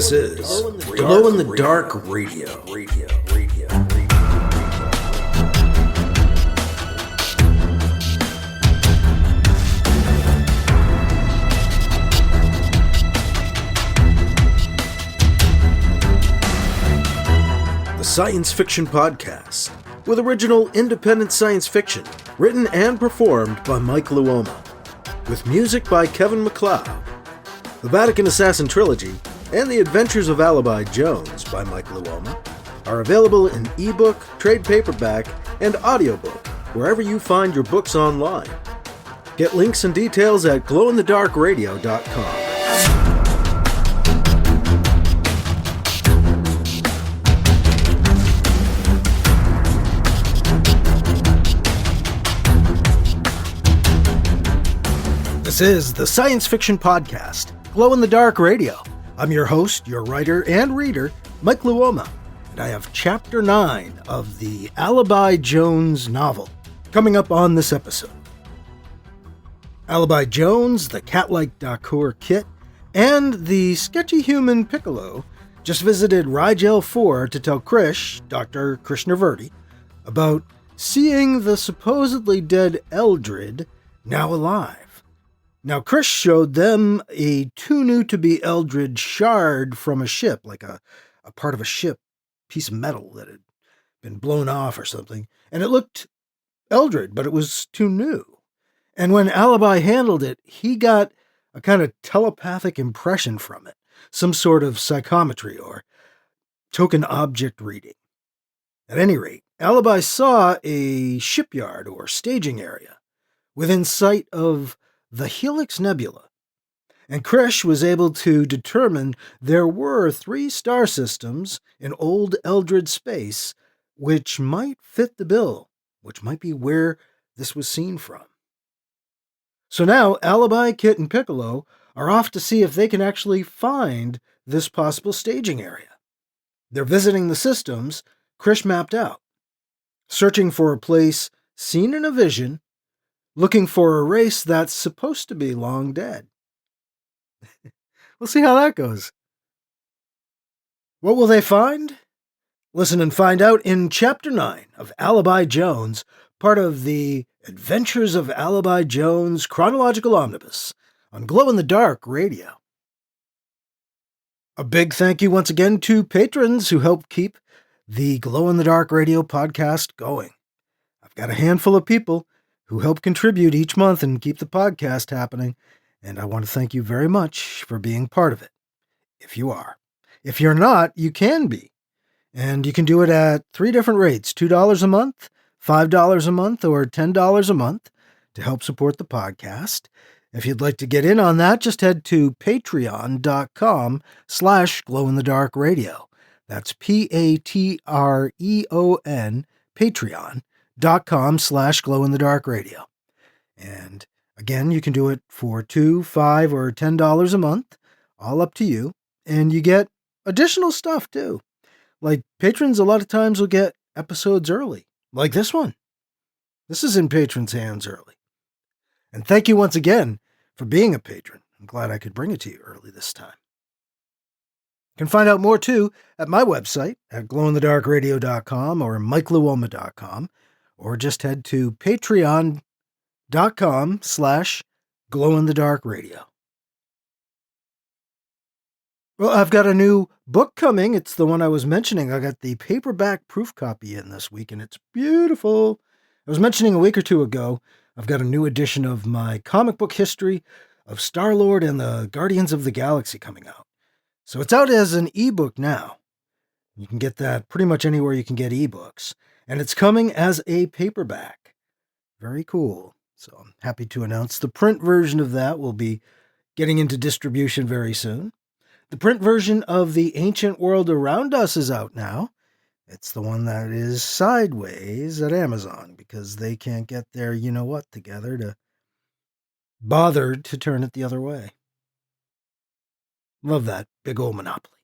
This is Glow in the Dark Radio. The science fiction podcast, with original independent science fiction, written and performed by Mike Luoma, with music by Kevin MacLeod. The Vatican Assassin Trilogy and The Adventures of Alibi Jones by Mike Luoma are available in eBook, trade paperback, and audiobook wherever you find your books online. Get links and details at glowinthedarkradio.com. This is the Science Fiction Podcast, Glow in the Dark Radio. I'm your host, your writer and reader, Mike Luoma, and I have Chapter 9 of the Alibi Jones novel coming up on this episode. Alibi Jones, the cat-like Dakhur Kit, and the sketchy human Piccolo just visited Rigel 4 to tell Krish, Dr. Krishnavurti, about seeing the supposedly dead Eldred now alive. Now, Krish showed them a too-new-to-be Eldred shard from a ship, like a part of a ship, piece of metal that had been blown off or something, and it looked Eldred, but it was too new. And when Alibi handled it, he got a kind of telepathic impression from it, some sort of psychometry or token object reading. At any rate, Alibi saw a shipyard or staging area within sight of the Helix Nebula, and Krish was able to determine there were 3 star systems in old Eldred space which might fit the bill, which might be where this was seen from. So now Alibi, Kit, and Piccolo are off to see if they can actually find this possible staging area. They're visiting the systems Krish mapped out, searching for a place seen in a vision, looking for a race that's supposed to be long dead. We'll see how that goes. What will they find? Listen and find out in Chapter 9 of Alibi Jones, part of the Adventures of Alibi Jones Chronological Omnibus on Glow in the Dark Radio. A big thank you once again to patrons who help keep the Glow in the Dark Radio podcast going. I've got a handful of people who help contribute each month and keep the podcast happening, and I want to thank you very much for being part of it, if you are. If you're not, you can be, and you can do it at 3 different rates, $2 a month, $5 a month, or $10 a month to help support the podcast. If you'd like to get in on that, just head to patreon.com/glowinthedarkradio. That's Patreon, patreon.com/glowinthedarkradio. And again, you can do it for $2, $5, or $10 a month, all up to you. And you get additional stuff too. Like patrons a lot of times will get episodes early, like this one. This is in patrons' hands early. And thank you once again for being a patron. I'm glad I could bring it to you early this time. You can find out more, too, at my website at glowinthedarkradio.com or mikeluoma.com, or just head to patreon.com/glowinthedarkradio. Well, I've got a new book coming. It's the one I was mentioning. I got the paperback proof copy in this week, and it's beautiful. I was mentioning a week or two ago, I've got a new edition of my comic book history of Star-Lord and the Guardians of the Galaxy coming out. So it's out as an ebook now. You can get that pretty much anywhere you can get ebooks. And it's coming as a paperback. Very cool. So I'm happy to announce the print version of that will be getting into distribution very soon. The print version of The Ancient World Around Us is out now. It's the one that is sideways at Amazon because they can't get their you-know-what together to bother to turn it the other way. Love that big old monopoly.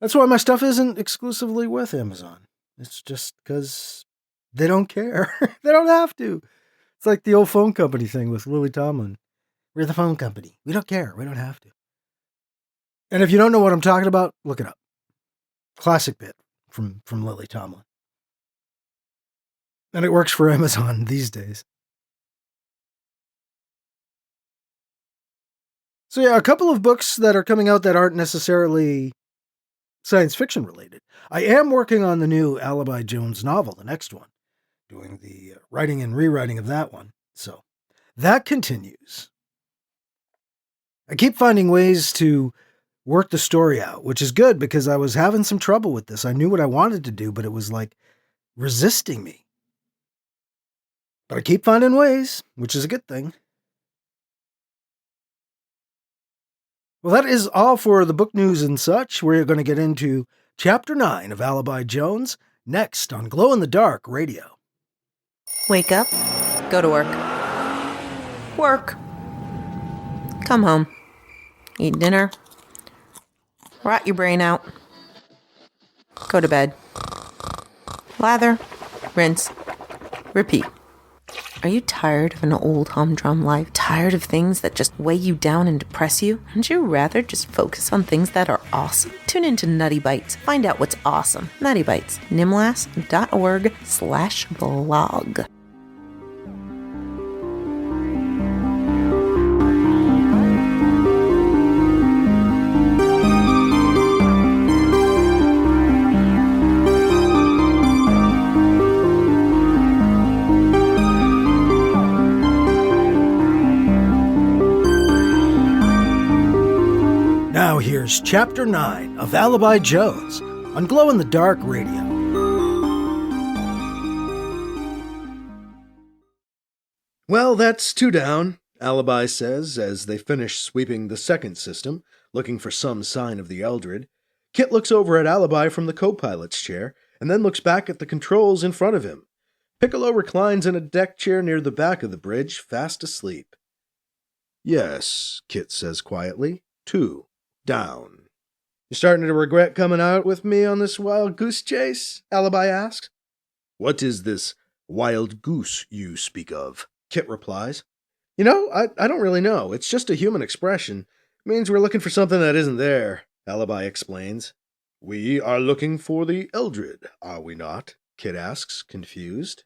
That's why my stuff isn't exclusively with Amazon. It's just because they don't care. They don't have to. It's like the old phone company thing with Lily Tomlin. We're the phone company. We don't care. We don't have to. And if you don't know what I'm talking about, look it up. Classic bit from Lily Tomlin. And it works for Amazon these days. So yeah, a couple of books that are coming out that aren't necessarily science fiction related. I am working on the new Alibi Jones novel, the next one, doing the writing and rewriting of that one. So that continues. I keep finding ways to work the story out, which is good because I was having some trouble with this. I knew what I wanted to do, but it was like resisting me. But I keep finding ways, which is a good thing. Well, that is all for the book news and such. We're going to get into Chapter 9 of Alibi Jones next on Glow in the Dark Radio. Wake up, go to work. Work. Come home. Eat dinner. Rot your brain out. Go to bed. Lather. Rinse. Repeat. Are you tired of an old humdrum life? Tired of things that just weigh you down and depress you? Wouldn't you rather just focus on things that are awesome? Tune into Nutty Bites. Find out what's awesome. Nutty Bites. nimlas.org/blog. Now here's Chapter 9 of Alibi Jones on Glow in the Dark Radio. Well, that's 2 down, Alibi says as they finish sweeping the second system, looking for some sign of the Eldred. Kit looks over at Alibi from the co-pilot's chair, and then looks back at the controls in front of him. Piccolo reclines in a deck chair near the back of the bridge, fast asleep. Yes, Kit says quietly. 2 down. You starting to regret coming out with me on this wild goose chase? Alibi asks. What is this wild goose you speak of? Kit replies. You know, I don't really know. It's just a human expression. It means we're looking for something that isn't there, Alibi explains. We are looking for the Eldred, are we not? Kit asks, confused.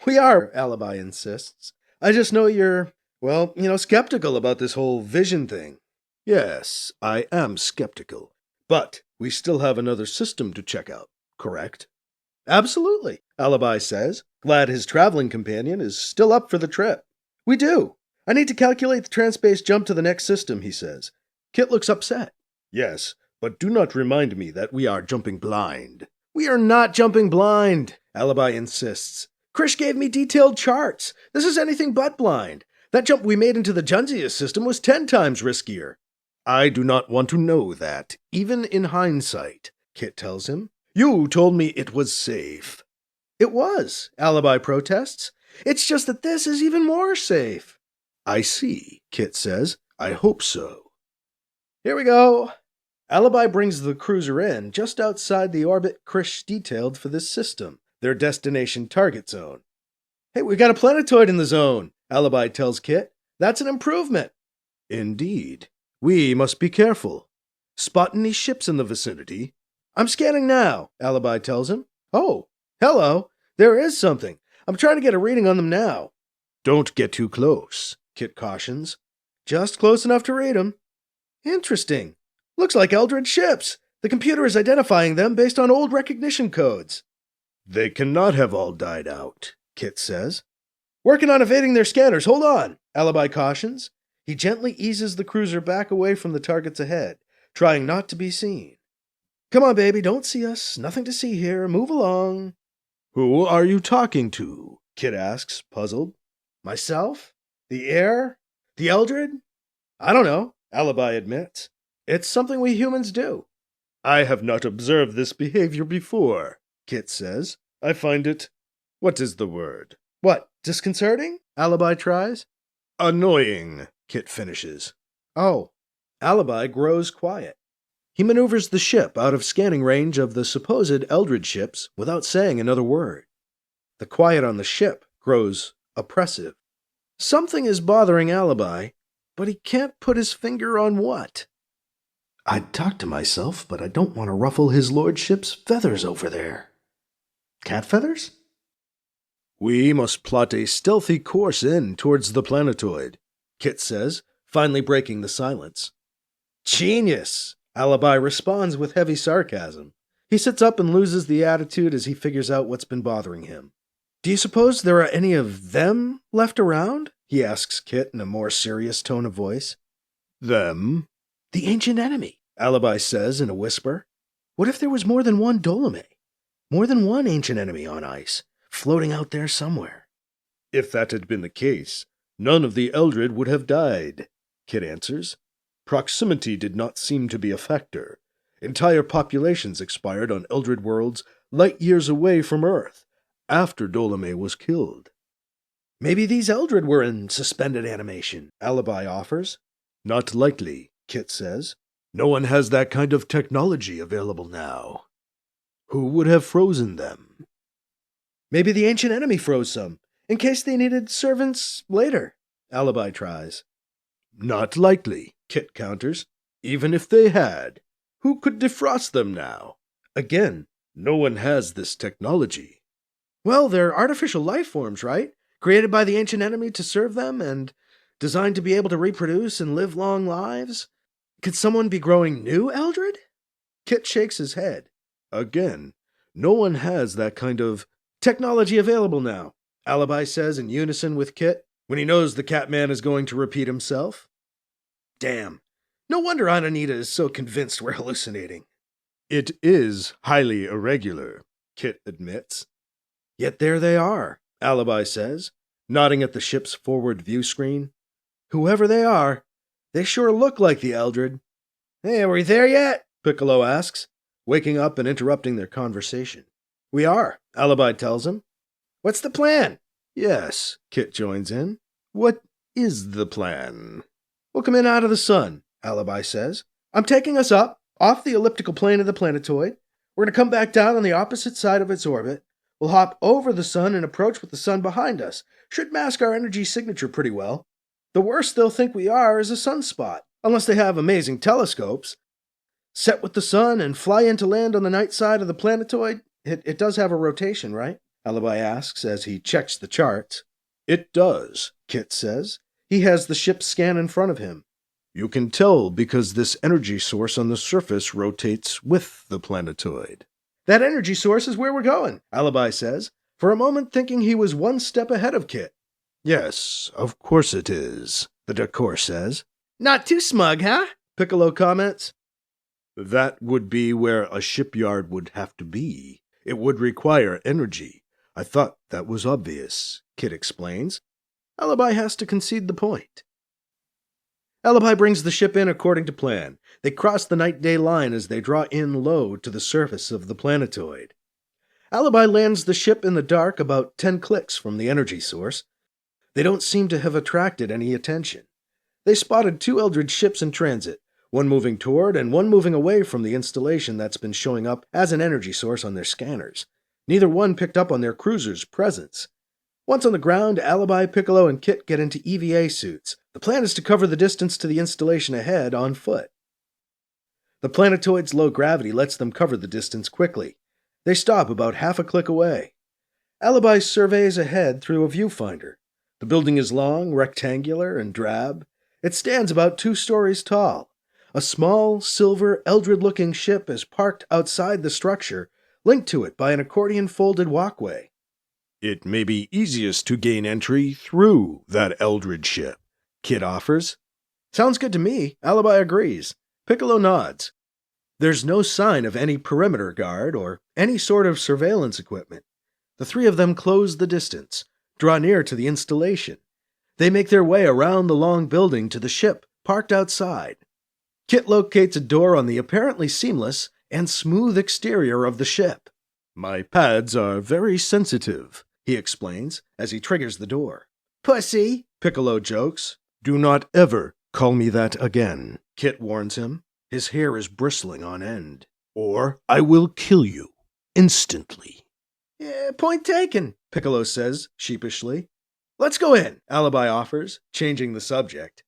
We are, Alibi insists. I just know you're, skeptical about this whole vision thing. Yes, I am skeptical. But we still have another system to check out, correct? Absolutely, Alibi says, glad his traveling companion is still up for the trip. We do. I need to calculate the trans-space jump to the next system, he says. Kit looks upset. Yes, but do not remind me that we are jumping blind. We are not jumping blind, Alibi insists. Krish gave me detailed charts. This is anything but blind. That jump we made into the Junzia system was 10 times riskier. I do not want to know that, even in hindsight, Kit tells him. You told me it was safe. It was, Alibi protests. It's just that this is even more safe. I see, Kit says. I hope so. Here we go. Alibi brings the cruiser in just outside the orbit Krish detailed for this system, their destination target zone. Hey, we got a planetoid in the zone, Alibi tells Kit. That's an improvement. Indeed. We must be careful. Spot any ships in the vicinity? I'm scanning now, Alibi tells him. Oh, hello. There is something. I'm trying to get a reading on them now. Don't get too close, Kit cautions. Just close enough to read them. Interesting. Looks like Eldred ships. The computer is identifying them based on old recognition codes. They cannot have all died out, Kit says. Working on evading their scanners. Hold on, Alibi cautions. He gently eases the cruiser back away from the targets ahead, trying not to be seen. Come on, baby, don't see us. Nothing to see here. Move along. Who are you talking to? Kit asks, puzzled. Myself? The air? The Eldred? I don't know, Alibi admits. It's something we humans do. I have not observed this behavior before, Kit says. I find it... What is the word? What, disconcerting? Alibi tries. Annoying, Kit finishes. Oh. Alibi grows quiet. He maneuvers the ship out of scanning range of the supposed Eldred ships without saying another word. The quiet on the ship grows oppressive. Something is bothering Alibi, but he can't put his finger on what. I'd talk to myself, but I don't want to ruffle his lordship's feathers over there. Cat feathers? We must plot a stealthy course in towards the planetoid, Kit says, finally breaking the silence. Genius! Alibi responds with heavy sarcasm. He sits up and loses the attitude as he figures out what's been bothering him. Do you suppose there are any of them left around? He asks Kit in a more serious tone of voice. Them? The ancient enemy, Alibi says in a whisper. What if there was more than one Dolome? More than one ancient enemy on ice, floating out there somewhere? If that had been the case, none of the Eldred would have died, Kit answers. Proximity did not seem to be a factor. Entire populations expired on Eldred worlds light years away from Earth, after Dolome was killed. Maybe these Eldred were in suspended animation, Alibi offers. Not likely, Kit says. No one has that kind of technology available now. Who would have frozen them? Maybe the ancient enemy froze some, in case they needed servants later, Alibi tries. Not likely, Kit counters. Even if they had, who could defrost them now? Again, no one has this technology. Well, they're artificial life forms, right? Created by the ancient enemy to serve them and designed to be able to reproduce and live long lives? Could someone be growing new Eldred? Kit shakes his head. Again, no one has that kind of technology available now, Alibi says in unison with Kit, when he knows the Catman is going to repeat himself. Damn. No wonder Aunt Anita is so convinced we're hallucinating. It is highly irregular, Kit admits. Yet there they are, Alibi says, nodding at the ship's forward view screen. Whoever they are, they sure look like the Eldred. Hey, are we there yet? Piccolo asks, waking up and interrupting their conversation. We are, Alibi tells him. What's the plan? Yes, Kit joins in. What is the plan? We'll come in out of the sun, Alibi says. I'm taking us up, off the elliptical plane of the planetoid. We're going to come back down on the opposite side of its orbit. We'll hop over the sun and approach with the sun behind us. Should mask our energy signature pretty well. The worst they'll think we are is a sunspot, unless they have amazing telescopes. Set with the sun and fly in to land on the night side of the planetoid. It does have a rotation, right? Alibi asks as he checks the charts. It does, Kit says. He has the ship's scan in front of him. You can tell because this energy source on the surface rotates with the planetoid. That energy source is where we're going, Alibi says, for a moment thinking he was one step ahead of Kit. Yes, of course it is, the Dakhur says. Not too smug, huh? Piccolo comments. That would be where a shipyard would have to be. It would require energy. I thought that was obvious, Kit explains. Alibi has to concede the point. Alibi brings the ship in according to plan. They cross the night-day line as they draw in low to the surface of the planetoid. Alibi lands the ship in the dark about 10 clicks from the energy source. They don't seem to have attracted any attention. They spotted 2 Eldred ships in transit, one moving toward and one moving away from the installation that's been showing up as an energy source on their scanners. Neither one picked up on their cruiser's presence. Once on the ground, Alibi, Piccolo, and Kit get into EVA suits. The plan is to cover the distance to the installation ahead on foot. The planetoid's low gravity lets them cover the distance quickly. They stop about half a click away. Alibi surveys ahead through a viewfinder. The building is long, rectangular, and drab. It stands about 2 stories tall. A small, silver, Eldred-looking ship is parked outside the structure, linked to it by an accordion-folded walkway. It may be easiest to gain entry through that Eldred ship, Kit offers. Sounds good to me, Alibi agrees. Piccolo nods. There's no sign of any perimeter guard or any sort of surveillance equipment. The 3 of them close the distance, draw near to the installation. They make their way around the long building to the ship, parked outside. Kit locates a door on the apparently seamless and smooth exterior of the ship. My pads are very sensitive, he explains as he triggers the door. Pussy, Piccolo jokes. Do not ever call me that again, Kit warns him. His hair is bristling on end. Or I will kill you instantly. Yeah, point taken, Piccolo says sheepishly. Let's go in, Alibi offers, changing the subject.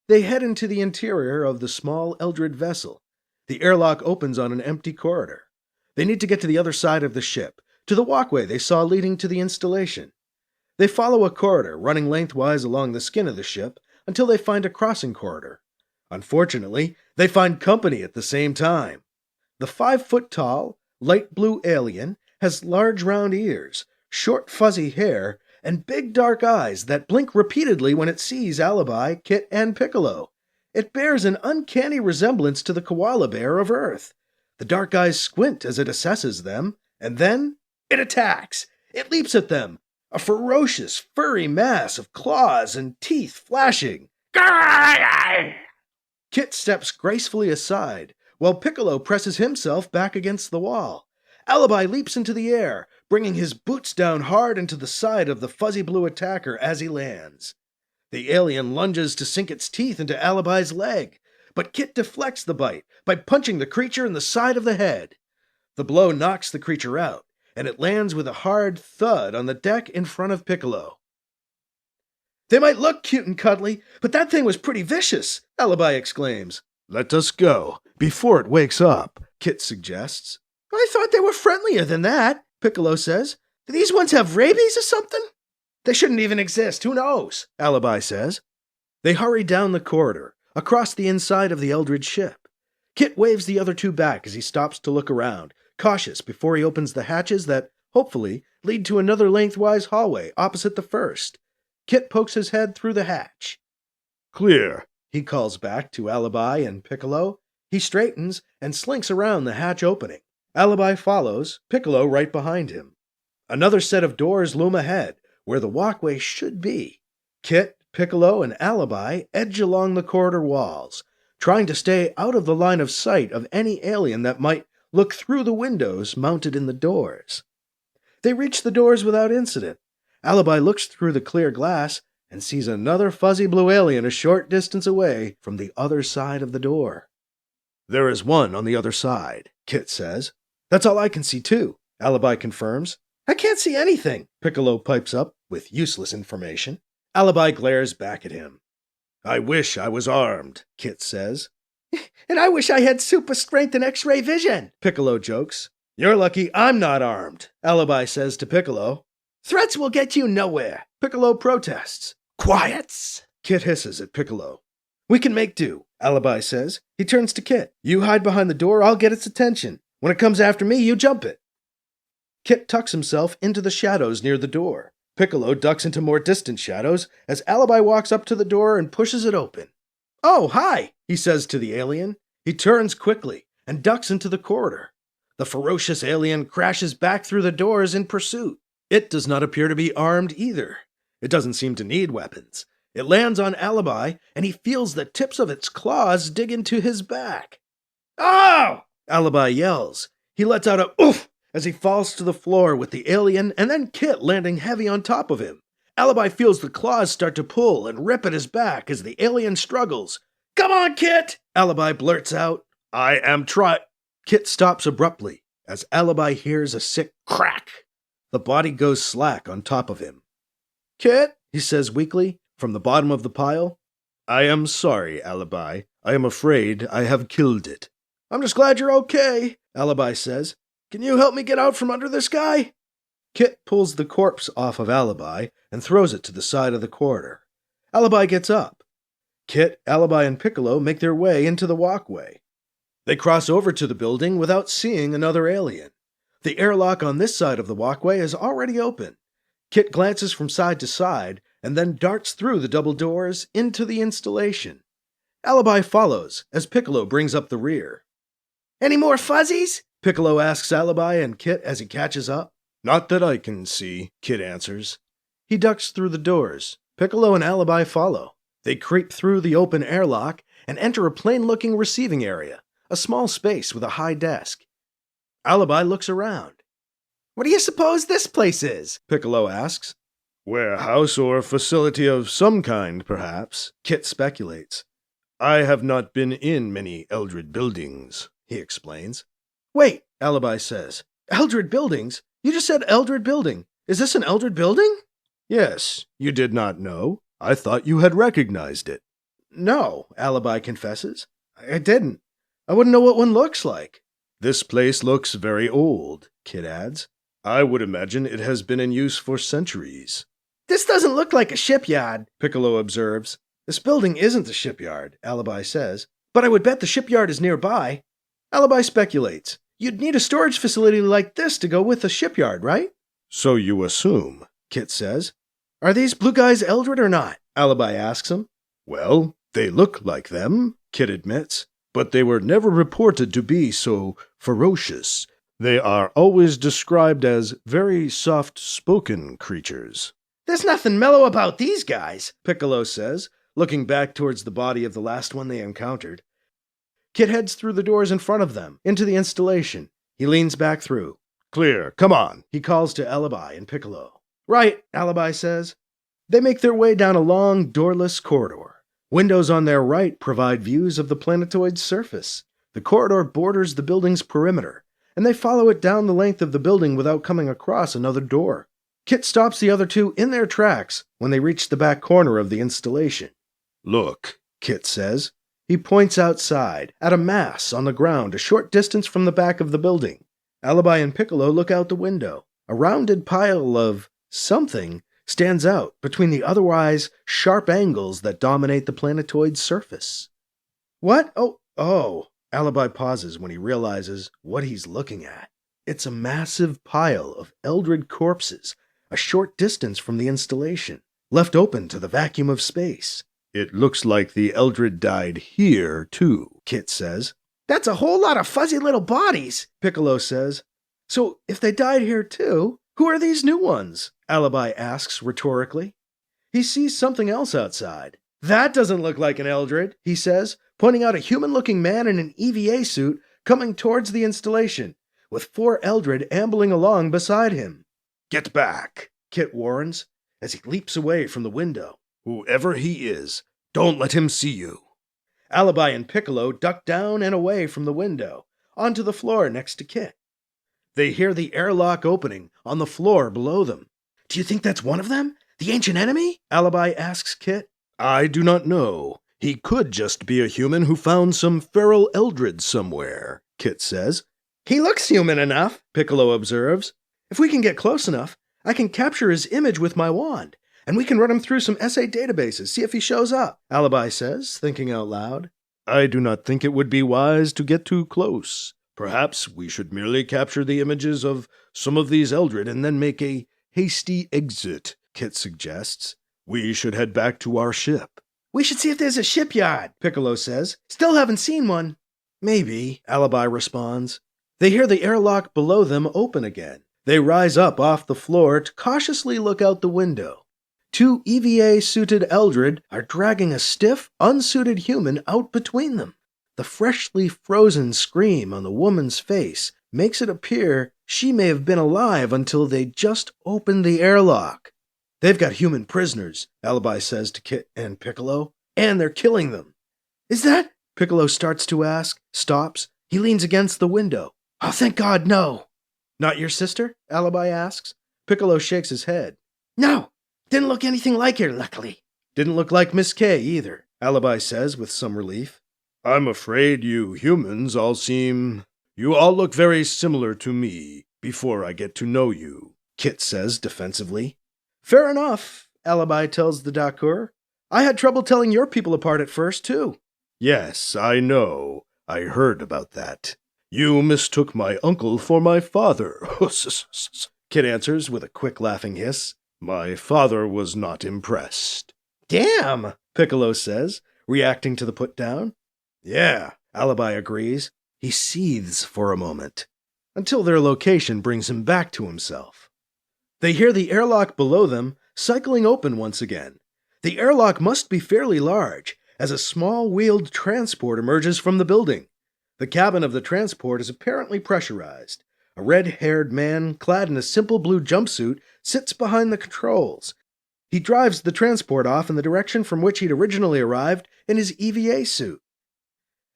They head into the interior of the small Eldred vessel. The airlock opens on an empty corridor. They need to get to the other side of the ship, to the walkway they saw leading to the installation. They follow a corridor running lengthwise along the skin of the ship until they find a crossing corridor. Unfortunately, they find company at the same time. The 5-foot-tall, light blue alien has large round ears, short fuzzy hair, and big dark eyes that blink repeatedly when it sees Alibi, Kit, and Piccolo. It bears an uncanny resemblance to the koala bear of Earth. The dark eyes squint as it assesses them, and then it attacks. It leaps at them, a ferocious, furry mass of claws and teeth flashing. Kit steps gracefully aside, while Piccolo presses himself back against the wall. Alibi leaps into the air, bringing his boots down hard into the side of the fuzzy blue attacker as he lands. The alien lunges to sink its teeth into Alibi's leg, but Kit deflects the bite by punching the creature in the side of the head. The blow knocks the creature out, and it lands with a hard thud on the deck in front of Piccolo. "They might look cute and cuddly, but that thing was pretty vicious," Alibi exclaims. "Let us go, before it wakes up," Kit suggests. "I thought they were friendlier than that," Piccolo says. "Do these ones have rabies or something?" "They shouldn't even exist, who knows?" Alibi says. They hurry down the corridor, across the inside of the Eldred ship. Kit waves the other two back as he stops to look around, cautious before he opens the hatches that, hopefully, lead to another lengthwise hallway opposite the first. Kit pokes his head through the hatch. "Clear," he calls back to Alibi and Piccolo. He straightens and slinks around the hatch opening. Alibi follows, Piccolo right behind him. Another set of doors loom ahead, where the walkway should be. Kit, Piccolo, and Alibi edge along the corridor walls, trying to stay out of the line of sight of any alien that might look through the windows mounted in the doors. They reach the doors without incident. Alibi looks through the clear glass and sees another fuzzy blue alien a short distance away from the other side of the door. "There is one on the other side," Kit says. "That's all I can see too," Alibi confirms. "I can't see anything," Piccolo pipes up with useless information. Alibi glares back at him. "I wish I was armed," Kit says. "And I wish I had super strength and X-ray vision," Piccolo jokes. "You're lucky I'm not armed," Alibi says to Piccolo. "Threats will get you nowhere," Piccolo protests. "Quiets," Kit hisses at Piccolo. "We can make do," Alibi says. He turns to Kit. "You hide behind the door, I'll get its attention. When it comes after me, you jump it." Kit tucks himself into the shadows near the door. Piccolo ducks into more distant shadows as Alibi walks up to the door and pushes it open. "Oh, hi," he says to the alien. He turns quickly and ducks into the corridor. The ferocious alien crashes back through the doors in pursuit. It does not appear to be armed either. It doesn't seem to need weapons. It lands on Alibi, and he feels the tips of its claws dig into his back. "Oh!" Alibi yells. He lets out a oof as he falls to the floor with the alien and then Kit landing heavy on top of him. Alibi feels the claws start to pull and rip at his back as the alien struggles. "Come on, Kit!" Alibi blurts out. "I am Kit stops abruptly as Alibi hears a sick crack. The body goes slack on top of him. "Kit," he says weakly, from the bottom of the pile. "I am sorry, Alibi. I am afraid I have killed it." "I'm just glad you're okay," Alibi says. "Can you help me get out from under this guy?" Kit pulls the corpse off of Alibi and throws it to the side of the corridor. Alibi gets up. Kit, Alibi, and Piccolo make their way into the walkway. They cross over to the building without seeing another alien. The airlock on this side of the walkway is already open. Kit glances from side to side and then darts through the double doors into the installation. Alibi follows as Piccolo brings up the rear. "Any more fuzzies?" Piccolo asks Alibi and Kit as he catches up. "Not that I can see," Kit answers. He ducks through the doors. Piccolo and Alibi follow. They creep through the open airlock and enter a plain-looking receiving area, a small space with a high desk. Alibi looks around. "What do you suppose this place is?" Piccolo asks. "Warehouse or facility of some kind, perhaps," Kit speculates. "I have not been in many Eldred buildings," he explains. "Wait," Alibi says. "Eldred buildings? You just said Eldred building. Is this an Eldred building?" "Yes, you did not know. I thought you had recognized it." No, Alibi confesses. I didn't. I wouldn't know what one looks like. This place looks very old, Kit adds. I would imagine it has been in use for centuries. This doesn't look like a shipyard, Piccolo observes. This building isn't the shipyard, Alibi says, but I would bet the shipyard is nearby. Alibi speculates. You'd need a storage facility like this to go with the shipyard, right? So you assume, Kit says. Are these blue guys Eldred or not? Alibi asks him. Well, they look like them, Kit admits, but they were never reported to be so ferocious. They are always described as very soft-spoken creatures. There's nothing mellow about these guys, Piccolo says, looking back towards the body of the last one they encountered. Kit heads through the doors in front of them, into the installation. He leans back through. Clear, come on, he calls to Alibi and Piccolo. Right, Alibi says. They make their way down a long, doorless corridor. Windows on their right provide views of the planetoid's surface. The corridor borders the building's perimeter, and they follow it down the length of the building without coming across another door. Kit stops the other two in their tracks when they reach the back corner of the installation. Look, Kit says. He points outside, at a mass on the ground a short distance from the back of the building. Alibi and Piccolo look out the window. A rounded pile of something stands out between the otherwise sharp angles that dominate the planetoid's surface. What? Oh. Alibi pauses when he realizes what he's looking at. It's a massive pile of Eldred corpses, a short distance from the installation, left open to the vacuum of space. It looks like the Eldred died here, too, Kit says. That's a whole lot of fuzzy little bodies, Piccolo says. So if they died here, too, who are these new ones? Alibi asks rhetorically. He sees something else outside. That doesn't look like an Eldred, he says, pointing out a human-looking man in an EVA suit coming towards the installation, with 4 Eldred ambling along beside him. Get back, Kit warns, as he leaps away from the window. Whoever he is, don't let him see you. Alibi and Piccolo duck down and away from the window, onto the floor next to Kit. They hear the airlock opening on the floor below them. Do you think that's one of them? The ancient enemy? Alibi asks Kit. I do not know. He could just be a human who found some feral Eldred somewhere, Kit says. He looks human enough, Piccolo observes. If we can get close enough, I can capture his image with my wand, and we can run him through some essay databases, see if he shows up, Alibi says, thinking out loud. I do not think it would be wise to get too close. Perhaps we should merely capture the images of some of these Eldred and then make a hasty exit, Kit suggests. We should head back to our ship. We should see if there's a shipyard, Piccolo says. Still haven't seen one. Maybe, Alibi responds. They hear the airlock below them open again. They rise up off the floor to cautiously look out the window. 2 EVA-suited Eldred are dragging a stiff, unsuited human out between them. The freshly frozen scream on the woman's face makes it appear she may have been alive until they just opened the airlock. They've got human prisoners, Alibi says to Kit and Piccolo, and they're killing them. Is that? Piccolo starts to ask, stops. He leans against the window. Oh, thank God, no. Not your sister? Alibi asks. Piccolo shakes his head. No, didn't look anything like her, luckily. Didn't look like Miss Kay either, Alibi says with some relief. I'm afraid you humans all look very similar to me before I get to know you, Kit says defensively. Fair enough, Alibi tells the Dakhur. I had trouble telling your people apart at first, too. Yes, I know. I heard about that. You mistook my uncle for my father, Kit answers with a quick laughing hiss. My father was not impressed. Damn, Piccolo says, reacting to the put-down. Yeah, Alibi agrees. He seethes for a moment, until their location brings him back to himself. They hear the airlock below them cycling open once again. The airlock must be fairly large, as a small wheeled transport emerges from the building. The cabin of the transport is apparently pressurized. A red-haired man, clad in a simple blue jumpsuit, sits behind the controls. He drives the transport off in the direction from which he'd originally arrived in his EVA suit.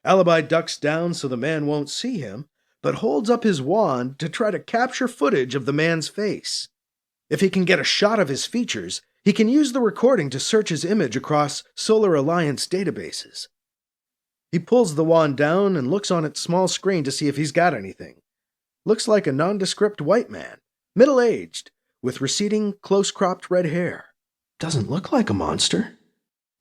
Alibi ducks down so the man won't see him, but holds up his wand to try to capture footage of the man's face. If he can get a shot of his features, He can use the recording to search his image across Solar Alliance databases. He pulls the wand down and looks on its small screen to see if he's got anything. Looks like a nondescript white man, middle-aged, with receding, close-cropped red hair. Doesn't look like a monster.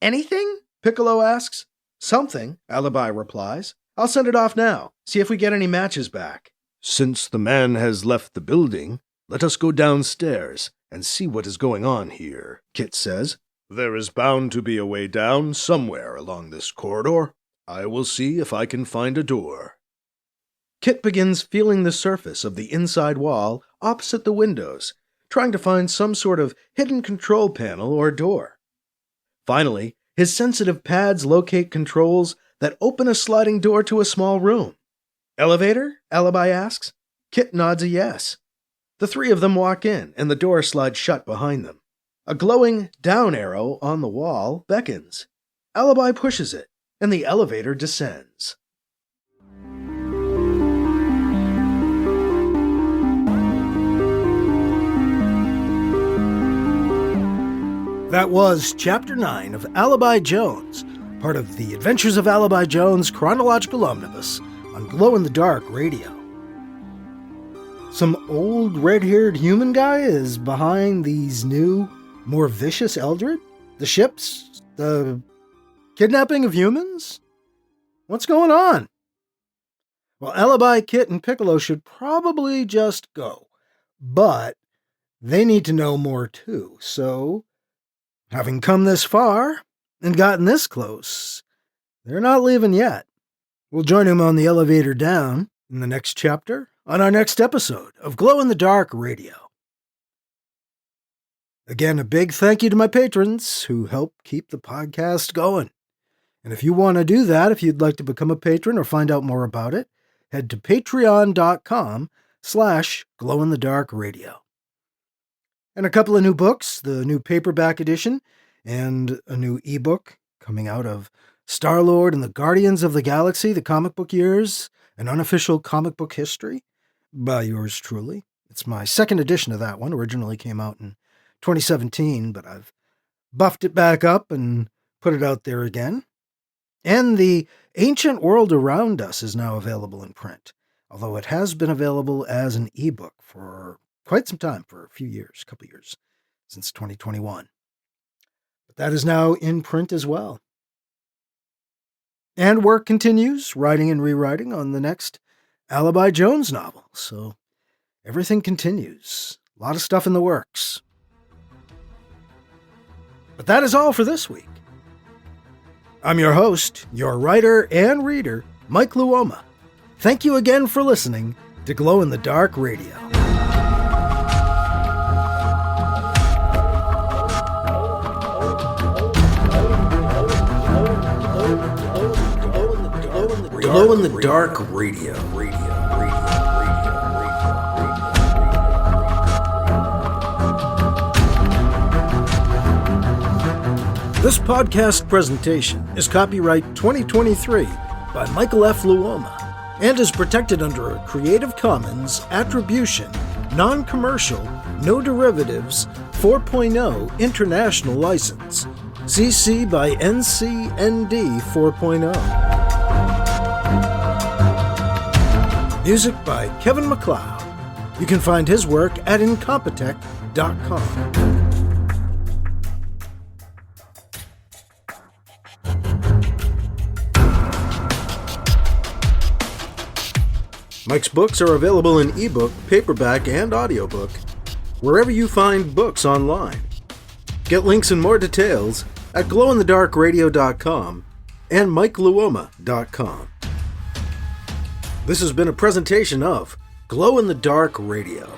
Anything? Piccolo asks. Something, Alibi replies. I'll send it off now, see if we get any matches back. Since the man has left the building, let us go downstairs and see what is going on here, Kit says. There is bound to be a way down somewhere along this corridor. I will see if I can find a door. Kit begins feeling the surface of the inside wall opposite the windows, trying to find some sort of hidden control panel or door. Finally, his sensitive pads locate controls that open a sliding door to a small room. Elevator? Alibi asks. Kit nods a yes. The three of them walk in, and the door slides shut behind them. A glowing down arrow on the wall beckons. Alibi pushes it, and the elevator descends. That was Chapter 9 of Alibi Jones, part of the Adventures of Alibi Jones Chronological Omnibus on Glow-in-the-Dark Radio. Some old red-haired human guy is behind these new, more vicious Eldred? The ships? The kidnapping of humans? What's going on? Well, Alibi, Kit, and Piccolo should probably just go, but they need to know more too, so having come this far and gotten this close, they're not leaving yet. We'll join him on the elevator down in the next chapter on our next episode of Glow-in-the-Dark Radio. Again, a big thank you to my patrons who help keep the podcast going. And if you want to do that, if you'd like to become a patron or find out more about it, head to patreon.com/glowinthedarkradio. And a couple of new books, the new paperback edition and a new eBook coming out of Star-Lord and the Guardians of the Galaxy, the comic book years, an unofficial comic book history by yours truly. It's my second edition of that one. Originally came out in 2017, but I've buffed it back up and put it out there again. And the Ancient World Around Us is now available in print, although it has been available as an ebook for quite some time, for a few years, a couple years, since 2021. But that is now in print as well. And work continues, writing and rewriting on the next Alibi Jones novel, so everything continues. A lot of stuff in the works. But that is all for this week. I'm your host, your writer and reader, Mike Luoma. Thank you again for listening to Glow-in-the-Dark Radio. Glow-in-the-Dark Radio. This podcast presentation is copyright 2023 by Michael F. Luoma and is protected under a Creative Commons Attribution, Non-Commercial, No Derivatives 4.0 International License, CC by NC-ND 4.0. Music by Kevin MacLeod. You can find his work at Incompetech.com. Mike's books are available in ebook, paperback, and audiobook, wherever you find books online. Get links and more details at glowinthedarkradio.com and mikeluoma.com. This has been a presentation of Glow in the Dark Radio.